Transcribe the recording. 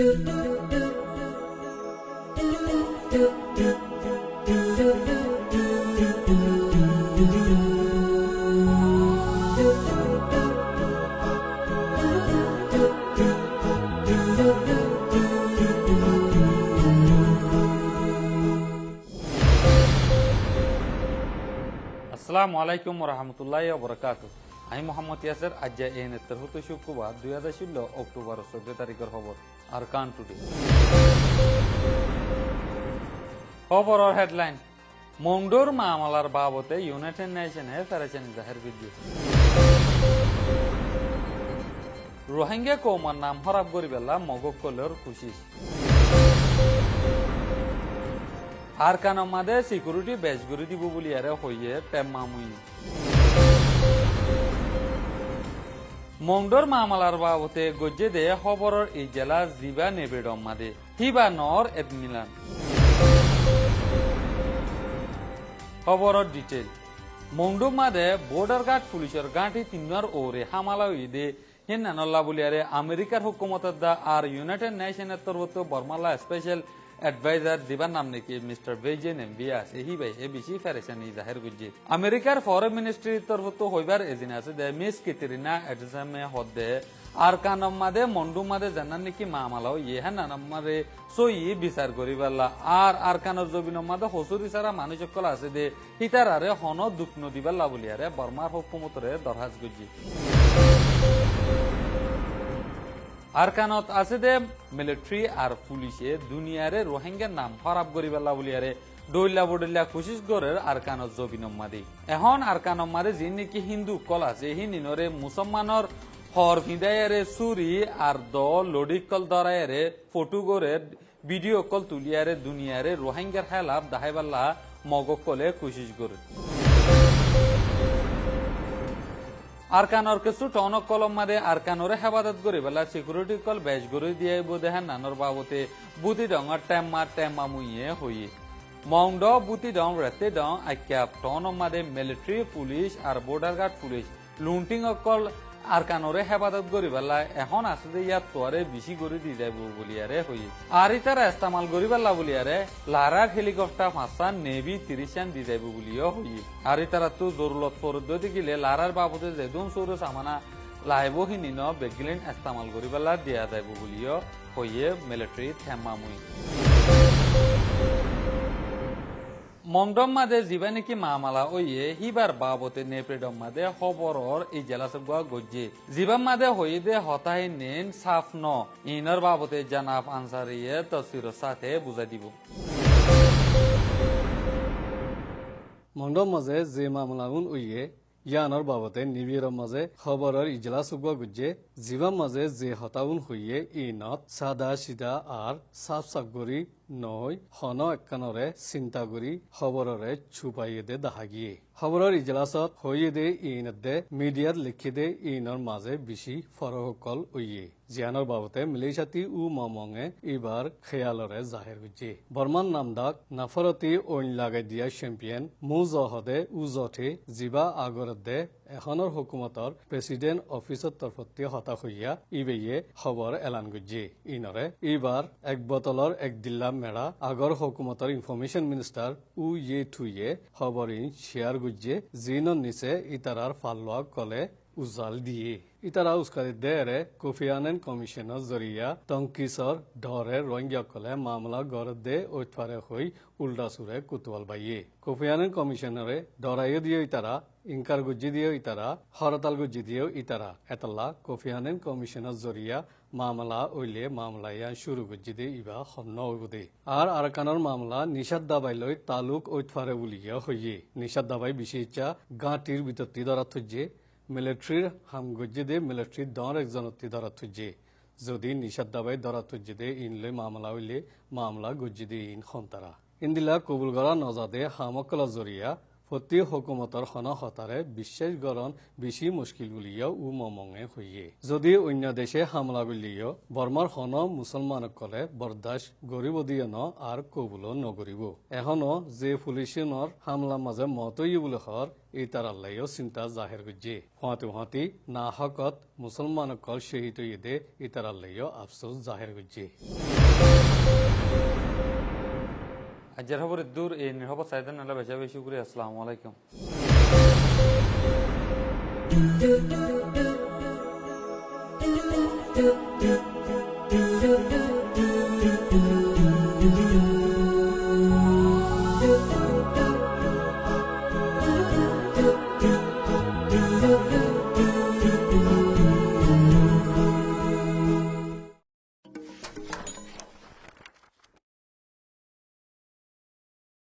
আসসালামু আলাইকুম ওয়া রাহমাতুল্লাহি ওয়া বারাকাতুহু। আমি মোহাম্মদ ইয়াসির। আজ এর হতে শুক্রবার 2016 অক্টোবর 14 তারিখের খবর আরকান টুডে। খবরের হেডলাইন, মংডোর মামলার বাবদে ইউনাইটেড নেশনে ফেরেছেন জাহের ভিডিও। রোহিঙ্গা কৌমার নাম হরাব গরিবেলা মগকলের খুশি। আরকানের মাঝে সিকিউরিটি বেশ করে দিব বলি আরে হইয়ে টেম্মামুই। মংডোর মামলার বাবতে গজ্জে দে খবরের এই জেলা জিবা নেবেডম মাদে হিবা নর এডমিলান। খবরের ডিটেল, মংডো মাদে বর্ডার গার্ড পুলিশের গাঁটি তিনবার ওরে হামালা দে হিন্নানল্লা বলি আরে আমেরিকার হুকুমতের দা আর ইউনাইটেড নেশনের তরফ বর্মালা স্পেশাল এডভাইজার দিবার নাম নাকি মিস্টার বেজেন এমবিএস এহি ভাই এ বেশি ফেরেশানি জাহির গুজি। আমেরিকার ফরেন মিনিস্ট্রির তরফ তো হইবার এজিন আছে দে মিস কিতরিনা এডজামে হদে আর কানম মাদে মন্ডু মাদে জানান নাকি মামলাও ইহে নানামারে সই বিচার করিবাল্লা আর কানর জবিন মাদে হসুরি সারা মানুষ সকল আছে দে হিতারারে হন দুঃখ নদিবাল্লা বলিয়ারে বর্মার হুকুমতরে দরহাজ গুজি। আরকানত আছে দে মিলিটারি আর পুলিশে দুনিয়ারে রোহিঙ্গার নাম খারাপ করিবাল্লা বলিয়ারে ডইলা বডইলা কোশিশ গরের আরকানত জবিনম্মাদি। এখন আরকানম্মারে যে নাকি হিন্দু কল আছে হি নিনরে মুসলমানর হর হিদায়ারে সুরি আর দ লডিকল দরায়ারে ফটো গরের ভিডিও কল তুলিয়ারে দুনিয়ারে রোহিঙ্গার হেলাপ দাহাইবাল্লা মগকলে কোশিশ গরে। আরকানর কিছু টনক কলম মাদে আরকানরে হেফাজত করি বেলা সিকিউরিটি কল বেশ গড়ি দিয়ে বোধেহা নানর বাবতে বুতি ডঙর টেম্মা মুইয়ে হইয়ে মংড বুতি ডং রেতে ডং আক্যাপ টন মাদে মিলিটারি পুলিশ আর বর্ডার গার্ড পুলিশ লুন্টিং অকল আরকানরে হেফাজত করি বেলা এখন আসলে ইয়াত তোয়ারে বেশি গড়ি দি যাইব বলিয়ারে হইয়ে আর ইতারা ইস্তেমাল করি বেলা বলিয়ারে লারার হেলিকপ্টার 5 নেভি 30 দি যাইব বলিও হইয়ে আর ইতারা তো জরুরত পড়তে গেলে লারার বাবদে যেদুম সৌর সামানা লাইবহিনী ন বেগলিন ইস্তেমাল করি বেলা দিয়া যাইব বলিও হইয়ে মিলিটারি থেমামুই। মংডম মাদে জিবা নাকি মামলা ওইয়ে হিবার বাবতে নেপ্রেডম মাদে খবরর এই জেলা সব গজ্জে জিবাম মাদে হই দে হতাই নেন সাফ ন ইনর বাবতে জানাব আনসারিয়ে তসফিরের সাথে বুঝাই দিব। মংডম মাঝে যে মামলাগুন ওইয়ে ইয়ানোর বাবতে নিবিড় মাঝে খবরের ইজলা সুগা গুজে জিবাম মাঝে যে হতাউন হইয়ে ইনত সাদা সিদা আর সাফ সাগরি নয় হন একানরে চিন্তা করি খবররে ছুপাইয়ে দে দাহাগিয়ে খবরের ইজলাসত হইয়ে দে ইনত দে মিডিয়াত লিখি দে ইনর মাঝে বেশি ফরহকল ওইয়ে জিয়ানোর বাবতে মিলেশাতি উ মমঙে এবার খেয়ালরে জাহের গুজে বর্মান নামদাক নাফরতি ওইন লাগাই দিয়া চ্যাম্পিয়ন মুজহদে উজঠে জিবা আগরত দে এখনৰ হুকুমতৰ প্ৰেচিডেণ্ট অফিচৰ তৰফতে হতা হইয়া ইবেয়ে খবৰ এলান গুজে ইনৰে এইবাৰ এক বটলৰ এক দিল্লা মেৰা আগৰ হুকুমতৰ ইনফৰমেশ্যন মিনিষ্টাৰ উ ইয়ে থুয়ে খবৰ শ্বেয়াৰ গুজে জিনৰ নিচে ইতাৰাৰ ফাল্লোৱা কলে উজাল দিয়ে ইতারা উস্কারি দেরে কোফি আনান কমিশনের জরিয়া তংকিসর ধরে রোহিঙ্গা কলে মামলা গড় দে ওইফারে হই উল্টা সুরে কুতুয়াল বাইয়ে কোফি আনান কমিশনারে ডরাইয়ে দিয়ে ইতারা ইনকার গুজি দিয়ে ইতারা হরতাল গুজি দিয়ে ইতারা এতলা কোফি আনান কমিশনের জরিয়া মামলা ওইলে মামলাইয়া শুরু গুজি দিয়ে ইবা হন্ন হইবদে আর আরকানোর মামলা নিষাদ দাবাই লই তালুক ওইফারে উলিয়া হইয়ে নিষাদ দাবাই বিশেষা গাঁটির বিতর্তি ধরা থুজে মিলিটারির হাম গজ্জে দে মিলিটারি দর একজনতি ধরা থুজে যদি নিষাদ দাবাই ধরা থুজে দে ইনলে মামলা হইলে মামলা গজ্জে দে ইন খন্তারা ইন্দিলা কবুল করা নজাদে হামকলা জরিয়া প্রতি হুকুমতর হতারে বিশ্বাস গরণ বেশি মুশকিল গুলিও ও মমঙে হইয়ে যদি অন্য দেশে হামলা গুলিও বর্মার হন মুসলমানসকলে বরদাস্ত গরিব দিয়ে ন আর কবুল নগরিব এখনো যে পুলিশর হামলা মাঝে মতই বলে হর এই তার আল্লাহও চিন্তা জাহের গুজে হাতি না হকত মুসলমানসকল শহীদ দে এই তার আল্লাহও আফসোস জাহের গুজে আজের খবরের দূর এই নির্ভর সাইদান আল্লাহ বেশি বেশি করে আসসালামু আলাইকুম